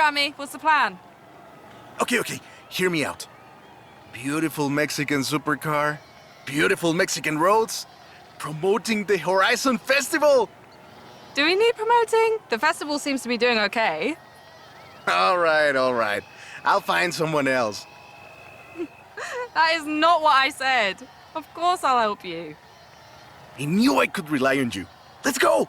Rami. What's the plan? Okay. Hear me out. Beautiful Mexican supercar, beautiful Mexican roads, promoting the Horizon Festival. Do we need promoting? The festival seems to be doing okay. All right. I'll find someone else. That is not what I said. Of course I'll help you. I knew I could rely on you. Let's go!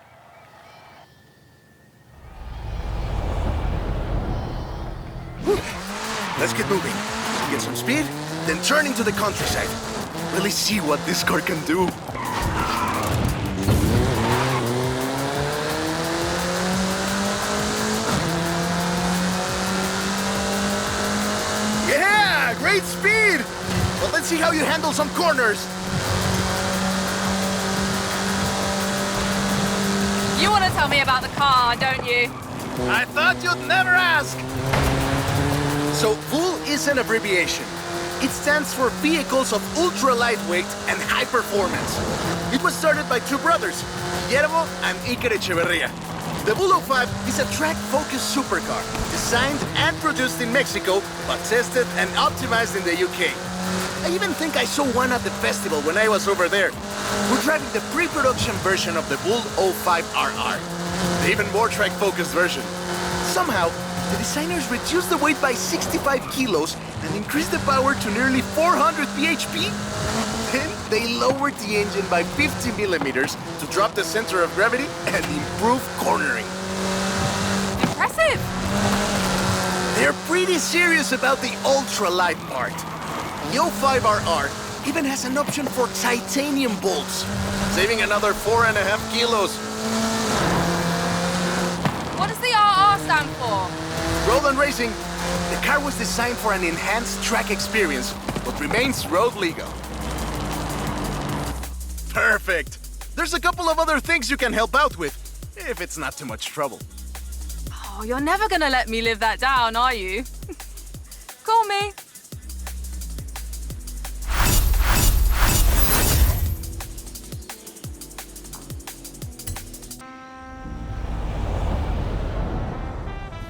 Whew. Let's get moving. Get some speed, then turn into the countryside. Really see what this car can do. Yeah! Great speed! But let's see how you handle some corners. You want to tell me about the car, don't you? I thought you'd never ask! So, Vuhl is an abbreviation. It stands for Vehicles of Ultra Lightweight and High Performance. It was started by two brothers, Guillermo and Iker Echeverria. The Vuhl 05 is a track-focused supercar, designed and produced in Mexico, but tested and optimized in the UK. I even think I saw one at the festival when I was over there. We're driving the pre-production version of the Vuhl 05 RR, the even more track-focused version. Somehow, the designers reduced the weight by 65 kilos and increased the power to nearly 400 bhp. Then they lowered the engine by 50 millimeters to drop the center of gravity and improve cornering. Impressive! They're pretty serious about the ultra-light part. The 05RR even has an option for titanium bolts, saving another 4.5 kilos. What does the RR stand for? Road and racing. The car was designed for an enhanced track experience, but remains road legal. Perfect. There's a couple of other things you can help out with, if it's not too much trouble. Oh, you're never gonna let me live that down, are you? Call me.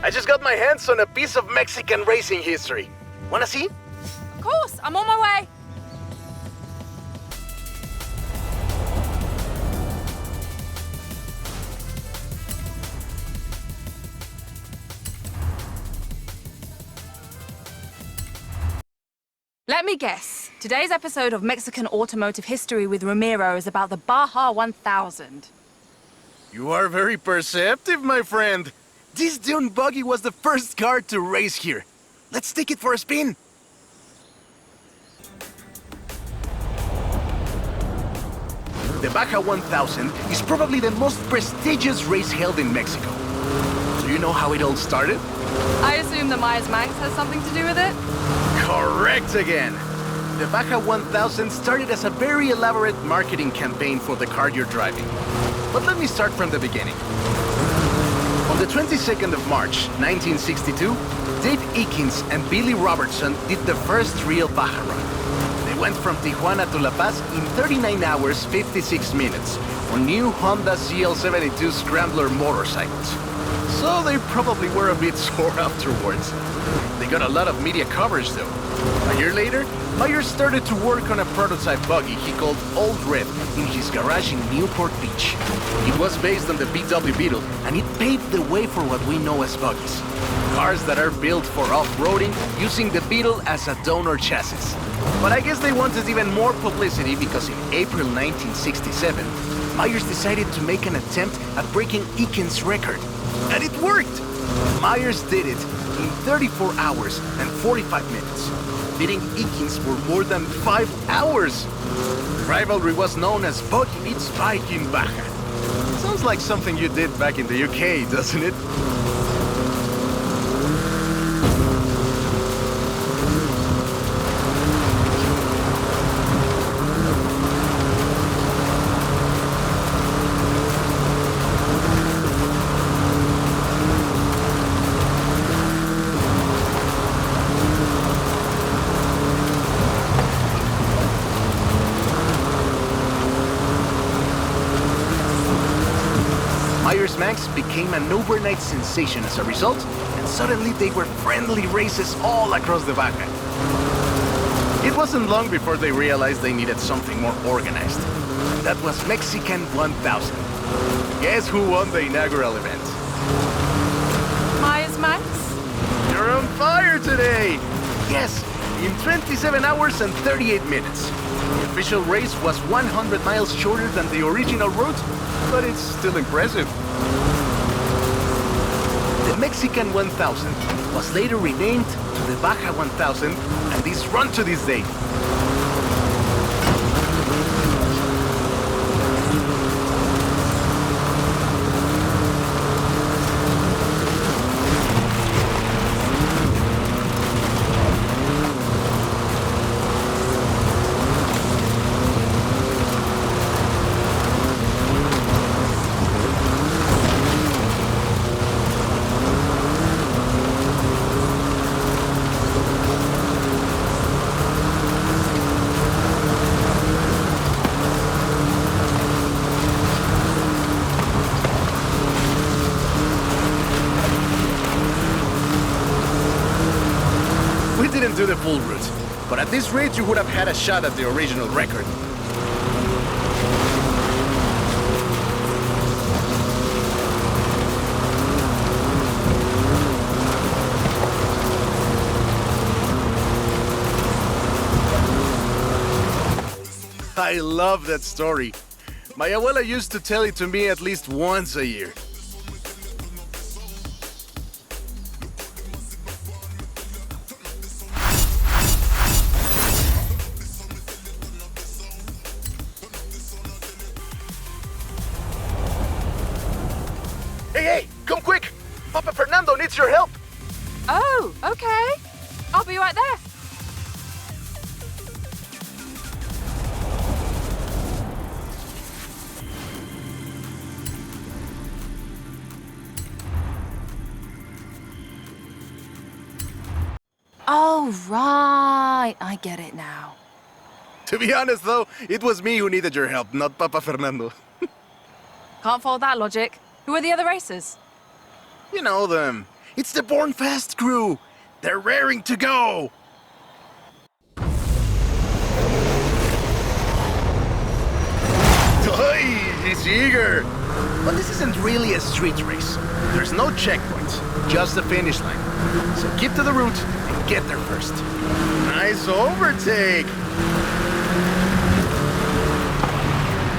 I just got my hands on a piece of Mexican racing history. Wanna see? Of course, I'm on my way. Let me guess. Today's episode of Mexican Automotive History with Ramiro is about the Baja 1000. You are very perceptive, my friend. This dune buggy was the first car to race here. Let's take it for a spin. The Baja 1000 is probably the most prestigious race held in Mexico. Do you know how it all started? I assume the Meyers Manx has something to do with it? Correct again. The Baja 1000 started as a very elaborate marketing campaign for the car you're driving. But let me start from the beginning. On the 22nd of March, 1962, Dave Eakins and Billy Robertson did the first real Baja run. They went from Tijuana to La Paz in 39 hours, 56 minutes on new Honda CL72 Scrambler motorcycles. So they probably were a bit sore afterwards. They got a lot of media coverage though. A year later, Meyers started to work on a prototype buggy he called Old Red in his garage in Newport Beach. It was based on the VW Beetle, and it paved the way for what we know as buggies. Cars that are built for off-roading using the Beetle as a donor chassis. But I guess they wanted even more publicity because in April 1967, Meyers decided to make an attempt at breaking Eakins' record. And it worked! Meyers did it in 34 hours and 45 minutes, beating Eakins for more than 5 hours. The rivalry was known as Buggy meets Bike in Baja. Sounds like something you did back in the UK, doesn't it? Meyers Meyers Manx became an overnight sensation as a result, and suddenly they were friendly races all across the Baja. It wasn't long before they realized they needed something more organized. That was Mexican 1000. Guess who won the inaugural event? Meyers Manx? You're on fire today! Yes, in 27 hours and 38 minutes. The official race was 100 miles shorter than the original route, but it's still impressive. The Mexican 1000 was later renamed to the Baja 1000, and is run to this day. We didn't do the full route, but at this rate you would have had a shot at the original record. I love that story. My abuela used to tell it to me at least once a year. Hey, come quick! Papa Fernando needs your help! Oh, okay. I'll be right there. Oh, right. I get it now. To be honest though, it was me who needed your help, not Papa Fernando. Can't follow that logic. Who are the other racers? You know them. It's the Born Fast crew. They're raring to go. Oi, he's eager. But this isn't really a street race. There's no checkpoints, just the finish line. So keep to the route and get there first. Nice overtake.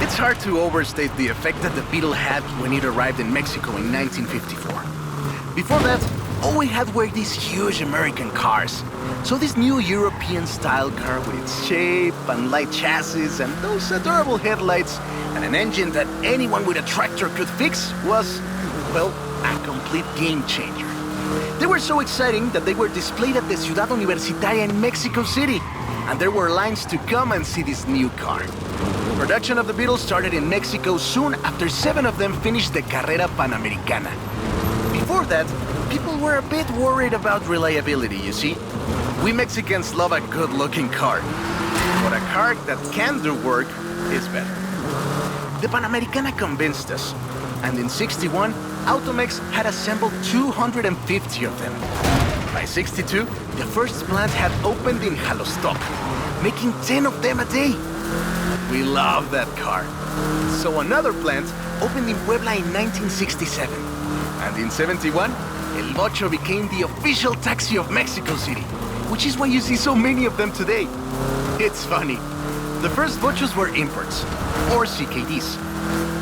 It's hard to overstate the effect that the Beetle had when it arrived in Mexico in 1954. Before that, all we had were these huge American cars. So this new European-style car with its shape and light chassis and those adorable headlights and an engine that anyone with a tractor could fix was, well, a complete game changer. They were so exciting that they were displayed at the Ciudad Universitaria in Mexico City, and there were lines to come and see this new car. Production of the Beetle started in Mexico soon after 7 of them finished the Carrera Panamericana. Before that, people were a bit worried about reliability, you see. We Mexicans love a good-looking car, but a car that can do work is better. The Panamericana convinced us, and in '61, Automex had assembled 250 of them. By '62, the first plant had opened in Jalostok, making 10 of them a day. We love that car. So another plant opened in Puebla in 1967. And in '71, El Vocho became the official taxi of Mexico City, which is why you see so many of them today. It's funny. The first Vochos were imports, or CKDs.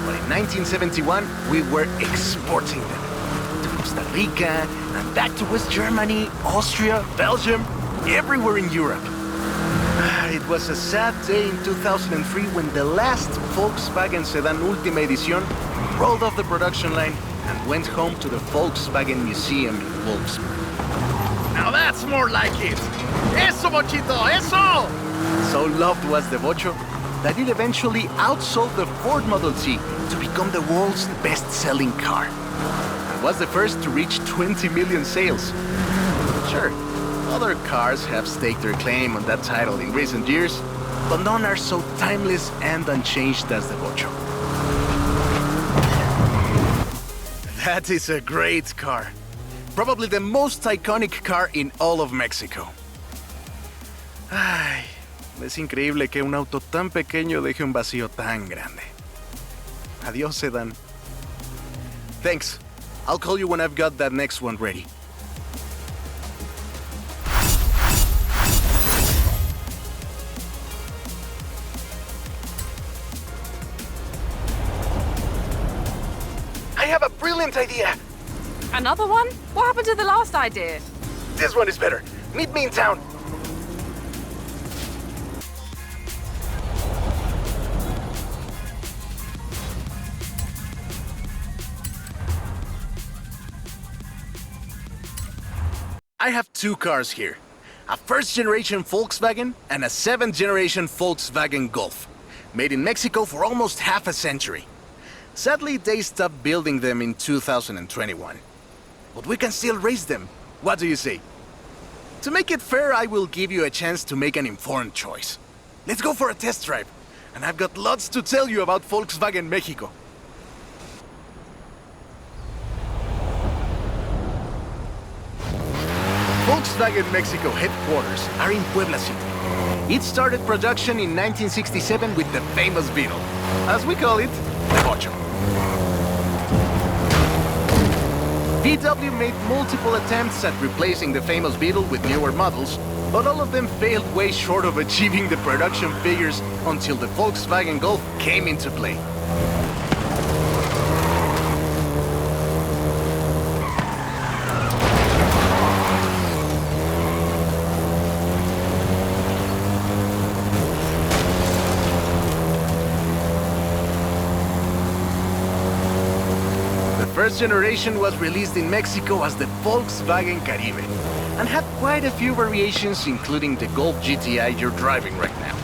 But in 1971, we were exporting them to Costa Rica, and back to West Germany, Austria, Belgium, everywhere in Europe. It was a sad day in 2003 when the last Volkswagen sedan Última Edición rolled off the production line and went home to the Volkswagen Museum in Wolfsburg. Now that's more like it! Eso, Vochito, eso! So loved was the Vocho that it eventually outsold the Ford Model T to become the world's best-selling car. And was the first to reach 20 million sales. Sure, other cars have staked their claim on that title in recent years, but none are so timeless and unchanged as the Vocho. That is a great car. Probably the most iconic car in all of Mexico. Ay, es increíble que un auto tan pequeño deje un vacío tan grande. Adiós, sedan. Thanks. I'll call you when I've got that next one ready. I have a brilliant idea! Another one? What happened to the last idea? This one is better. Meet me in town. I have two cars here. A first-generation Volkswagen and a seventh-generation Volkswagen Golf. Made in Mexico for almost half a century. Sadly, they stopped building them in 2021. But we can still race them. What do you say? To make it fair, I will give you a chance to make an informed choice. Let's go for a test drive. And I've got lots to tell you about Volkswagen Mexico. Volkswagen Mexico headquarters are in Puebla City. It started production in 1967 with the famous Beetle. As we call it, the Vocho. VW made multiple attempts at replacing the famous Beetle with newer models, but all of them failed way short of achieving the production figures until the Volkswagen Golf came into play. First generation was released in Mexico as the Volkswagen Caribe and had quite a few variations, including the Golf GTI you're driving right now.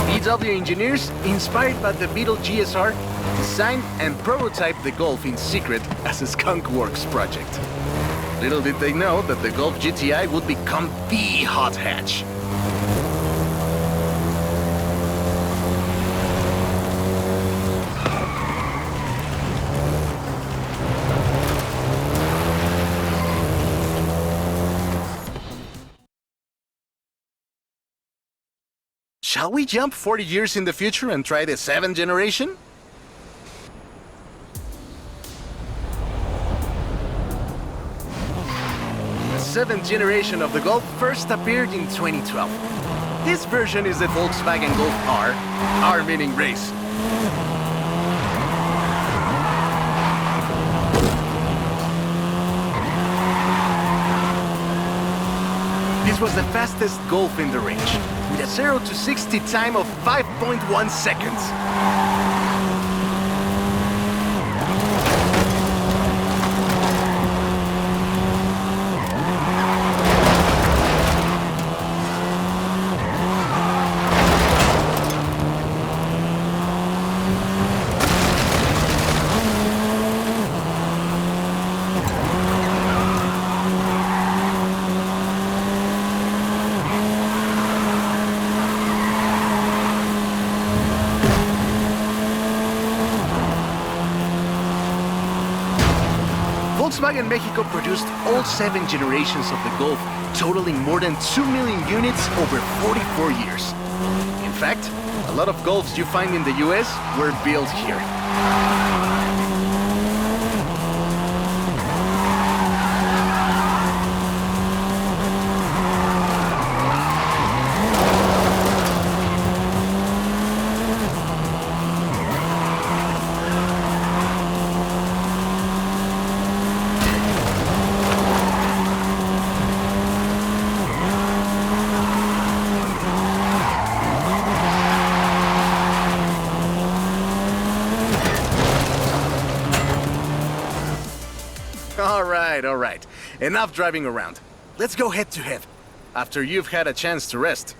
VW engineers, inspired by the Beetle GSR, designed and prototyped the Golf in secret as a Skunk Works project. Little did they know that the Golf GTI would become the hot hatch. Shall we jump 40 years in the future and try the 7th generation? The 7th generation of the Golf first appeared in 2012. This version is the Volkswagen Golf R meaning race. This was the fastest Golf in the range, with a 0 to 60 time of 5.1 seconds. Volkswagen Mexico produced all 7 generations of the Golf, totaling more than 2 million units over 44 years. In fact, a lot of Golfs you find in the US were built here. All right. Enough driving around. Let's go head to head, after you've had a chance to rest.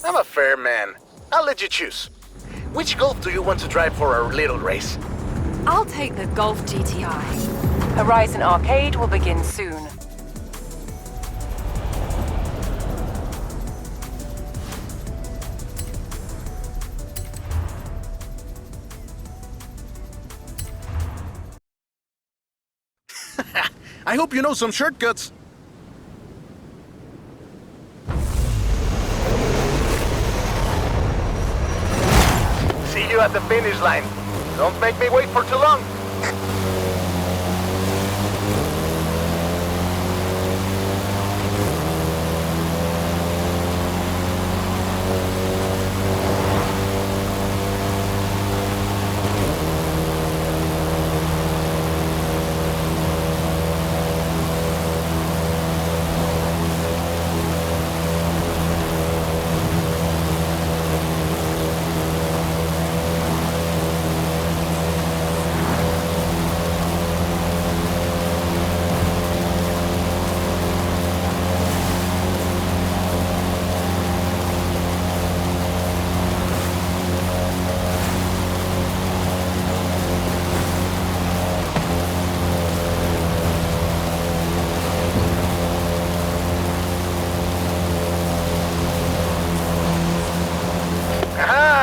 I'm a fair man. I'll let you choose. Which Golf do you want to drive for our little race? I'll take the Golf GTI. Horizon Arcade will begin soon. I hope you know some shortcuts. See you at the finish line. Don't make me wait for too long.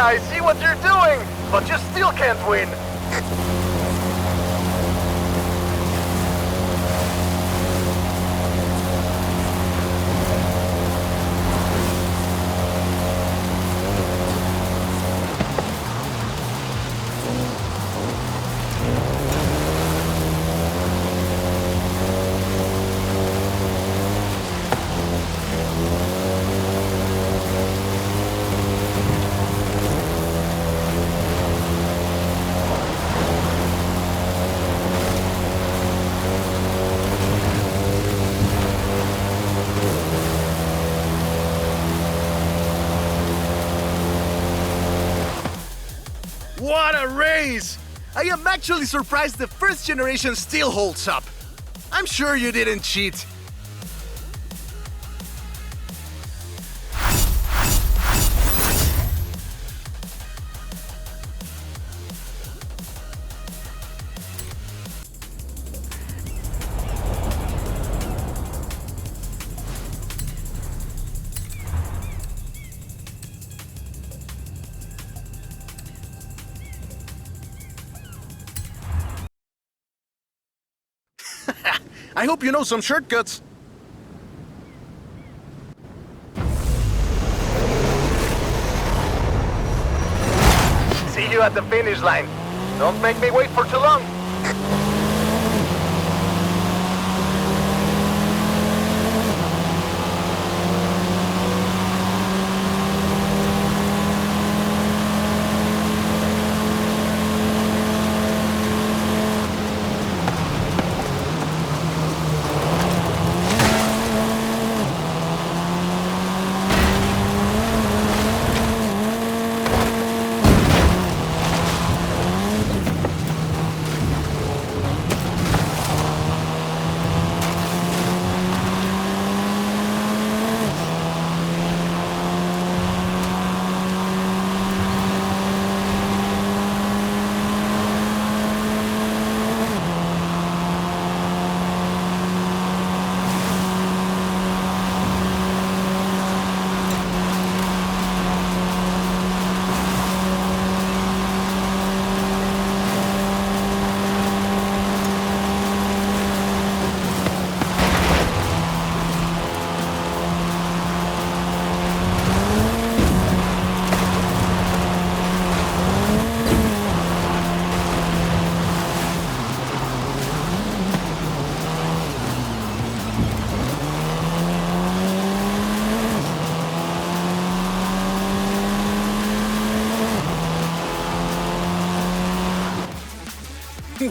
I see what you're doing, but you still can't win. What a race! I am actually surprised the first generation still holds up. I'm sure you didn't cheat. I hope you know some shortcuts. See you at the finish line. Don't make me wait for too long.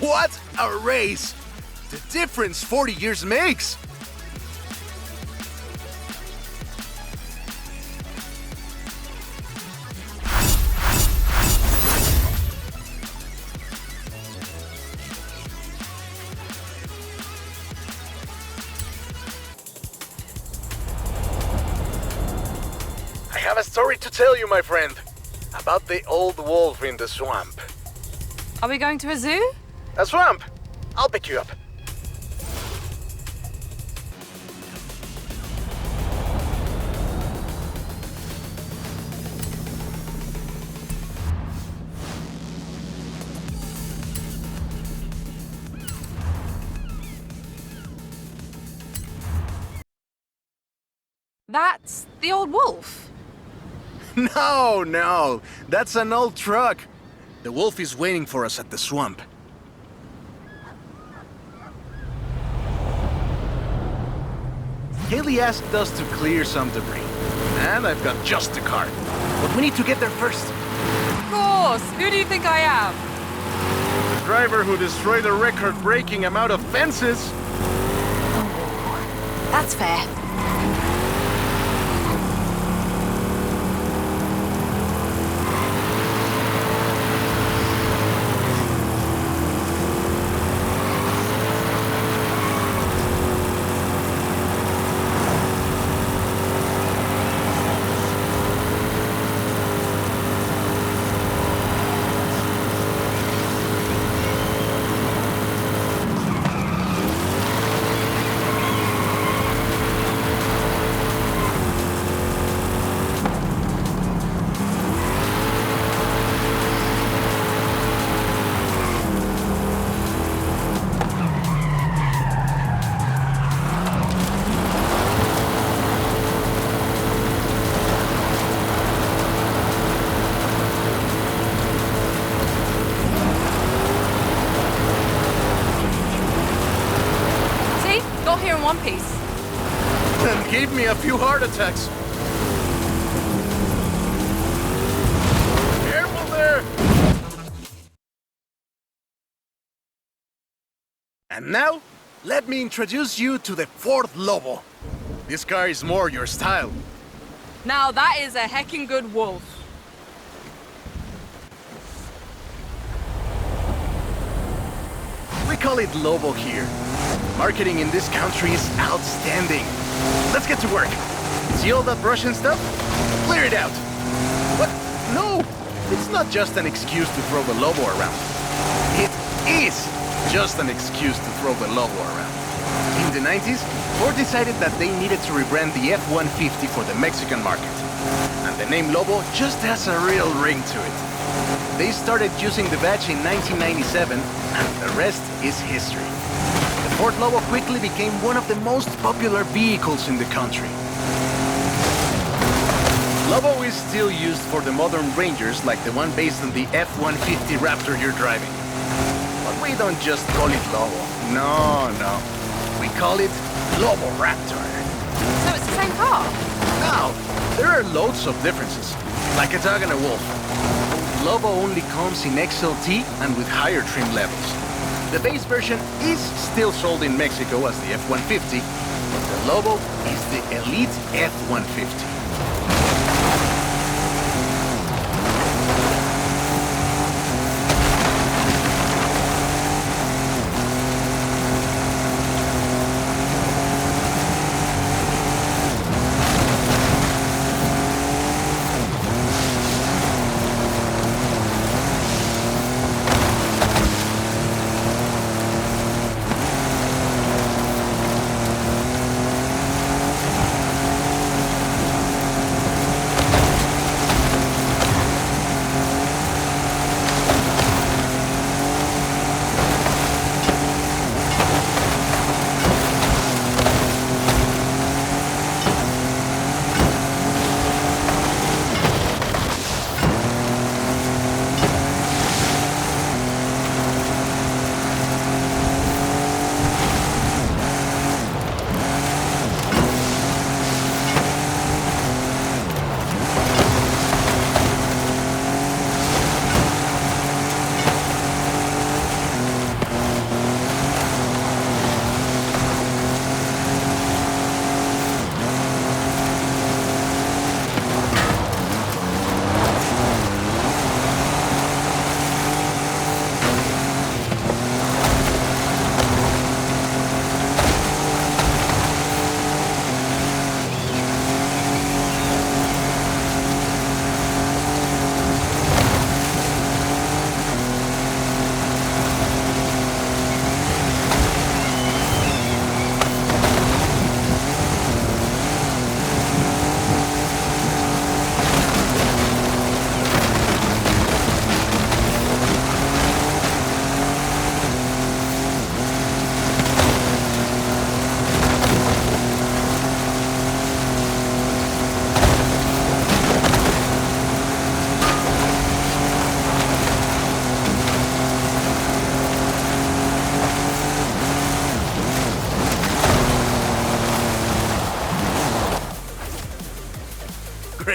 What a race! The difference 40 years makes! I have a story to tell you, my friend. About the old wolf in the swamp. Are we going to a zoo? A swamp? I'll pick you up. That's the old wolf. No, that's an old truck. The wolf is waiting for us at the swamp. Haley asked us to clear some debris, and I've got just the car. But we need to get there first. Of course! Who do you think I am? The driver who destroyed a record-breaking amount of fences. That's fair. Here in one piece. And gave me a few heart attacks. Careful there! And now, let me introduce you to the fourth Lobo. This car is more your style. Now that is a heckin' good wolf. We call it Lobo here. Marketing in this country is outstanding. Let's get to work. See all that brush and stuff? Clear it out. What? No! It's not just an excuse to throw the Lobo around. It is just an excuse to throw the Lobo around. In the 90s, Ford decided that they needed to rebrand the F-150 for the Mexican market. And the name Lobo just has a real ring to it. They started using the badge in 1997, and the rest is history. The Ford Lobo quickly became one of the most popular vehicles in the country. Lobo is still used for the modern Rangers like the one based on the F-150 Raptor you're driving. But we don't just call it Lobo. No. We call it Lobo Raptor. So it's the same car? Now, there are loads of differences, like a dog and a wolf. Lobo only comes in XLT and with higher trim levels. The base version is still sold in Mexico as the F-150, but the Lobo is the elite F-150.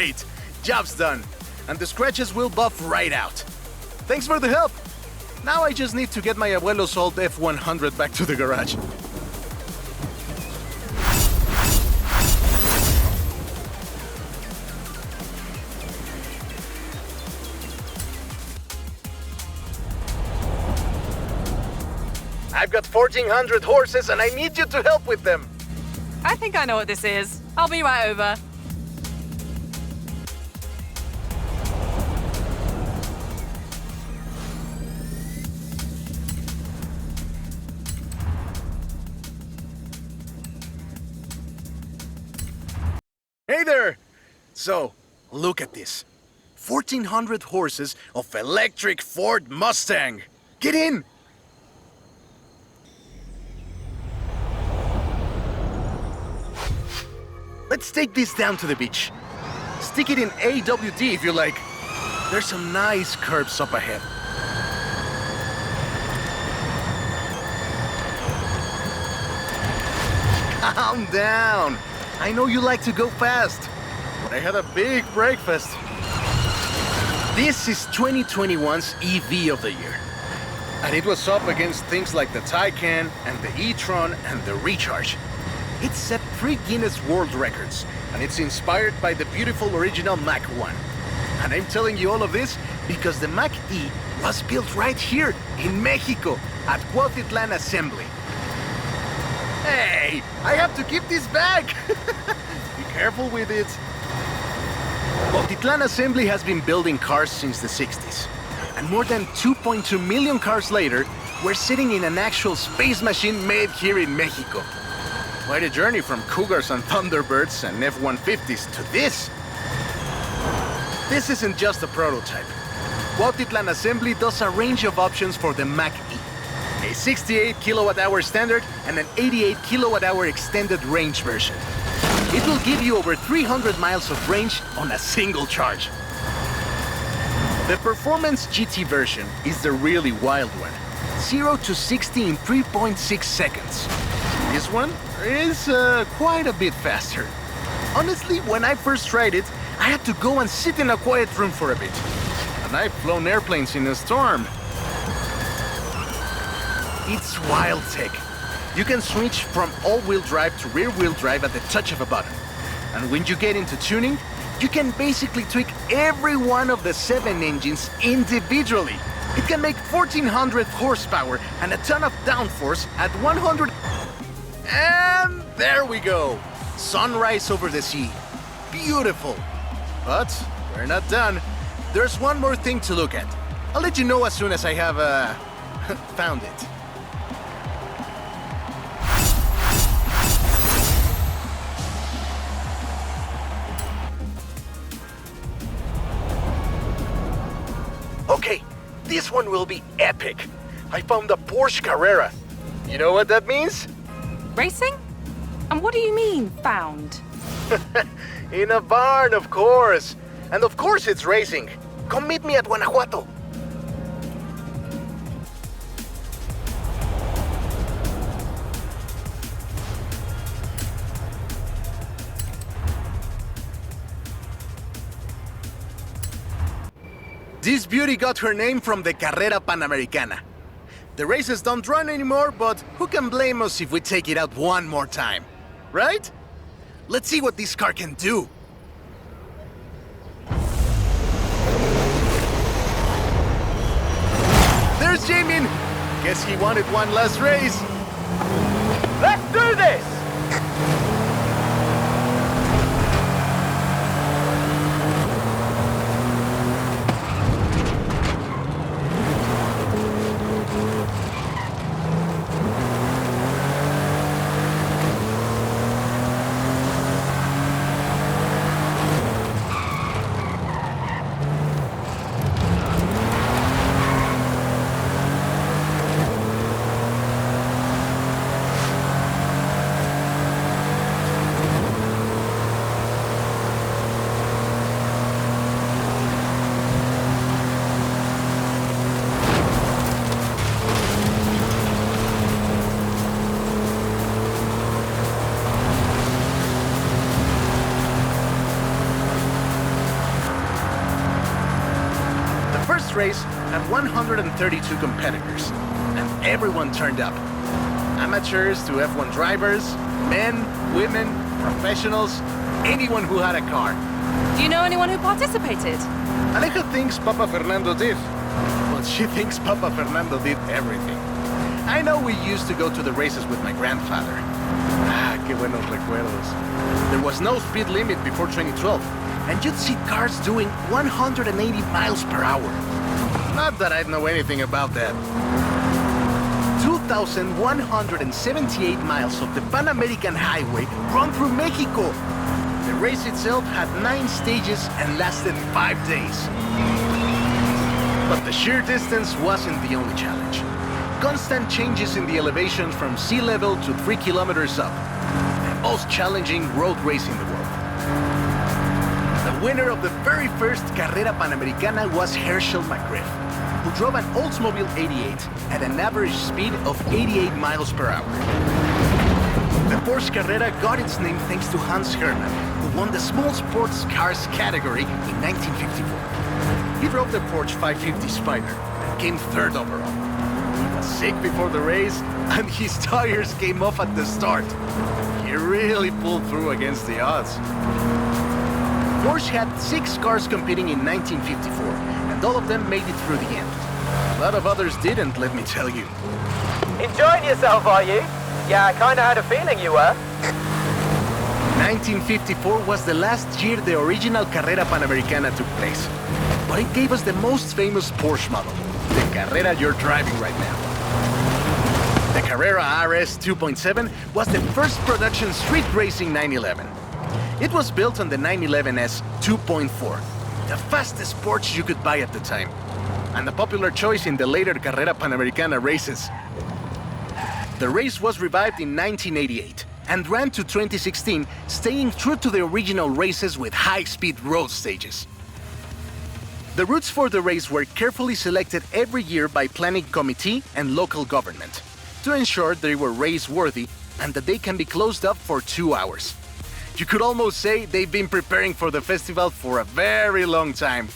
Great! Job's done. And the scratches will buff right out. Thanks for the help. Now I just need to get my abuelo's old F-100 back to the garage. I've got 1,400 horses and I need you to help with them. I think I know what this is. I'll be right over. Hey there! So, look at this. 1,400 horses of electric Ford Mustang. Get in! Let's take this down to the beach. Stick it in AWD if you like. There's some nice curves up ahead. Calm down. I know you like to go fast, but I had a big breakfast. This is 2021's EV of the year. And it was up against things like the Taycan and the e-tron and the Recharge. It set 3 Guinness World Records, and it's inspired by the beautiful original Mach 1. And I'm telling you all of this because the Mach E was built right here in Mexico at Cuautitlán Assembly. Hey, I have to keep this back! Be careful with it. Cuautitlán Assembly has been building cars since the 60s. And more than 2.2 million cars later, we're sitting in an actual space machine made here in Mexico. Quite a journey from Cougars and Thunderbirds and F-150s to this. This isn't just a prototype. Cuautitlán Assembly does a range of options for the Mach E. A 68 kilowatt-hour standard and an 88 kilowatt-hour extended range version. It will give you over 300 miles of range on a single charge. The Performance GT version is the really wild one. 0 to 60 in 3.6 seconds. This one is quite a bit faster. Honestly, when I first tried it, I had to go and sit in a quiet room for a bit. And I've flown airplanes in a storm. It's wild tech. You can switch from all-wheel drive to rear-wheel drive at the touch of a button. And when you get into tuning, you can basically tweak every one of the 7 engines individually. It can make 1,400 horsepower and a ton of downforce at 100... And there we go! Sunrise over the sea. Beautiful. But we're not done. There's one more thing to look at. I'll let you know as soon as I have, found it. Okay, this one will be epic. I found a Porsche Carrera. You know what that means? Racing? And what do you mean, found? In a barn, of course. And of course it's racing. Come meet me at Guanajuato. This beauty got her name from the Carrera Panamericana. The races don't run anymore, but who can blame us if we take it out one more time? Right? Let's see what this car can do. There's Jamin! Guess he wanted one last race. Let's do this! first race had 132 competitors, and everyone turned up. Amateurs to F1 drivers, men, women, professionals, anyone who had a car. Do you know anyone who participated? Aleja thinks Papa Fernando did. Well, she thinks Papa Fernando did everything. I know we used to go to the races with my grandfather. Qué buenos recuerdos. There was no speed limit before 2012, and you'd see cars doing 180 miles per hour. Not that I'd know anything about that. 2,178 miles of the Panamericana highway run through Mexico. The race itself had 9 stages and lasted 5 days. But the sheer distance wasn't the only challenge. Constant changes in the elevation from sea level to 3 kilometers up. The most challenging road race in the world. The winner of the very first Carrera Panamericana was Herschel McGriff, who drove an Oldsmobile 88 at an average speed of 88 miles per hour. The Porsche Carrera got its name thanks to Hans Hermann, who won the small sports cars category in 1954. He drove the Porsche 550 Spider and came 3rd overall. He was sick before the race, and his tires came off at the start. He really pulled through against the odds. Porsche had 6 cars competing in 1954, and all of them made it through the end. A lot of others didn't, let me tell you. Enjoying yourself, are you? Yeah, I kinda had a feeling you were. 1954 was the last year the original Carrera Panamericana took place. But it gave us the most famous Porsche model, the Carrera you're driving right now. The Carrera RS 2.7 was the first production street racing 911. It was built on the 911S 2.4, the fastest Porsche you could buy at the time, and a popular choice in the later Carrera Panamericana races. The race was revived in 1988 and ran to 2016, staying true to the original races with high-speed road stages. The routes for the race were carefully selected every year by planning committee and local government to ensure they were race-worthy and that they can be closed up for 2 hours. You could almost say they've been preparing for the festival for a very long time.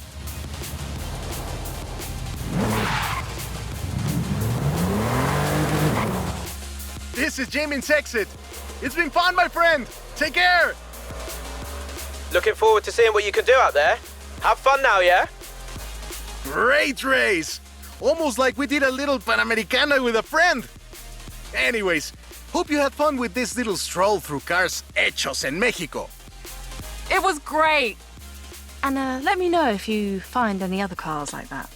This is Jamin's exit. It's been fun, my friend. Take care. Looking forward to seeing what you can do out there. Have fun now, yeah? Great race. Almost like we did a little Panamericana with a friend. Anyways, hope you had fun with this little stroll through cars hechos en Mexico. It was great. And let me know if you find any other cars like that.